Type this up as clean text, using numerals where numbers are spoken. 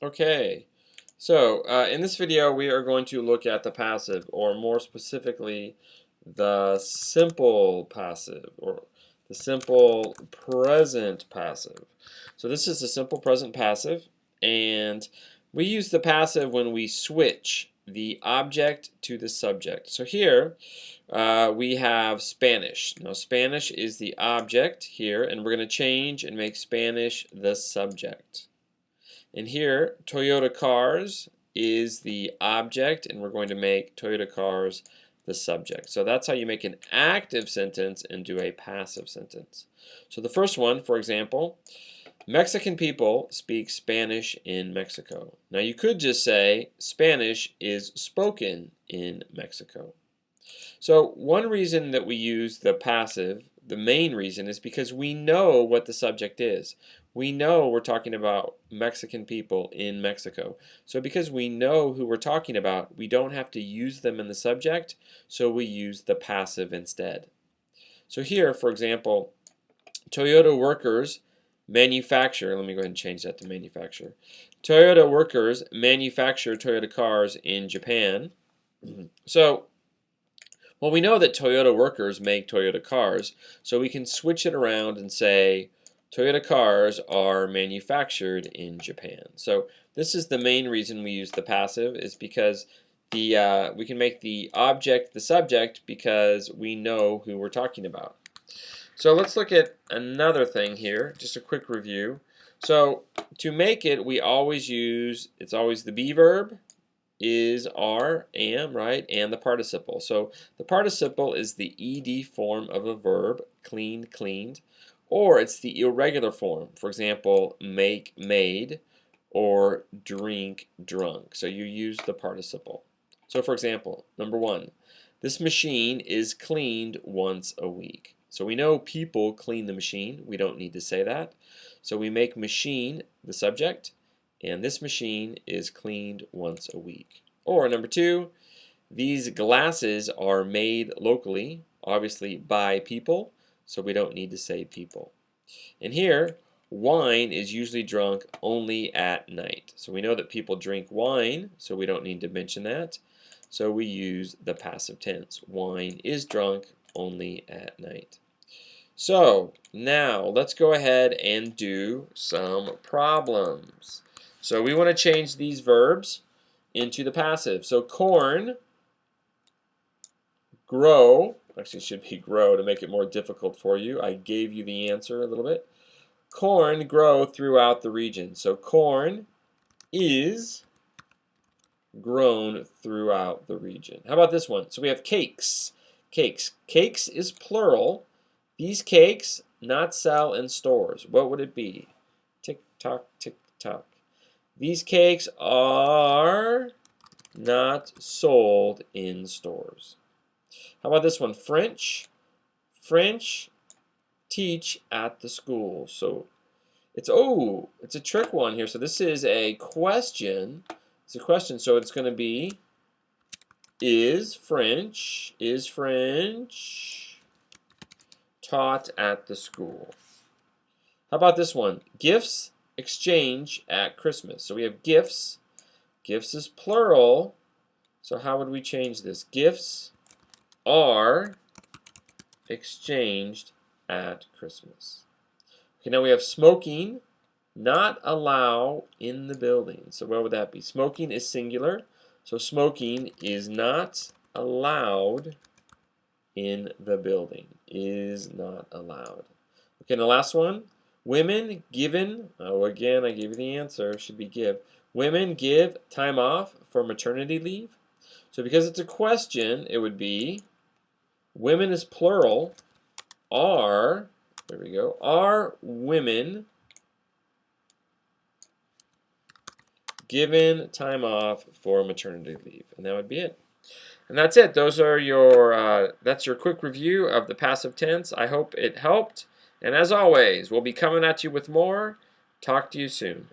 Okay, so in this video we are going to look at the passive, or more specifically the simple passive, or the simple present passive. So this is the simple present passive, and we use the passive when we switch the object to the subject. So here we have Spanish. Now Spanish is the object here, and we're going to change and make Spanish the subject. And here, Toyota cars is the object, and we're going to make Toyota cars the subject. So that's how you make an active sentence into a passive sentence. So the first one, for example, Mexican people speak Spanish in Mexico. Now you could just say Spanish is spoken in Mexico. So one reason that we use the passive, the main reason, is because we know what the subject is. We know we're talking about Mexican people in Mexico. So because we know who we're talking about, we don't have to use them in the subject, so we use the passive instead. So here, for example, Toyota workers manufacture, let me go ahead and change that to manufacture. Toyota workers manufacture Toyota cars in Japan. So, well, we know that Toyota workers make Toyota cars, so we can switch it around and say Toyota cars are manufactured in Japan. So this is the main reason we use the passive, is because we can make the object the subject because we know who we're talking about. So let's look at another thing here, just a quick review. So to make it, we always use, it's always the be verb, is, are, am, right, and the participle. So the participle is the ed form of a verb, cleaned, cleaned, or it's the irregular form. For example, make, made, or drink, drunk. So you use the participle. So for example, number one, this machine is cleaned once a week. So we know people clean the machine. We don't need to say that. So we make machine the subject, and this machine is cleaned once a week. Or number two, these glasses are made locally, obviously by people, so we don't need to say people. And here, wine is usually drunk only at night. So we know that people drink wine, so we don't need to mention that. So we use the passive tense. Wine is drunk only at night. So now let's go ahead and do some problems. So we want to change these verbs into the passive. So corn, grow, actually it should be grow to make it more difficult for you. I gave you the answer a little bit. Corn grow throughout the region. So corn is grown throughout the region. How about this one? So we have cakes. Cakes. Cakes is plural. These cakes not sell in stores. What would it be? Tick tock, tick tock. These cakes are not sold in stores. How about this one? French. French teach at the school. So it's a trick one here. So this is a question. It's a question. So it's going to be, is French taught at the school? How about this one? Gifts exchange at Christmas. So we have gifts. Gifts is plural. So how would we change this? Gifts are exchanged at Christmas. Okay, now we have smoking, not allow in the building. So what would that be? Smoking is singular. So smoking is not allowed in the building. Is not allowed. Okay, and the last one. Women given, oh again I gave you the answer, should be give. Women give time off for maternity leave. So because it's a question, it would be, women is plural, are, there we go, are women given time off for maternity leave? And that would be it. And that's it. Those are your, that's your quick review of the passive tense. I hope it helped. And as always, we'll be coming at you with more. Talk to you soon.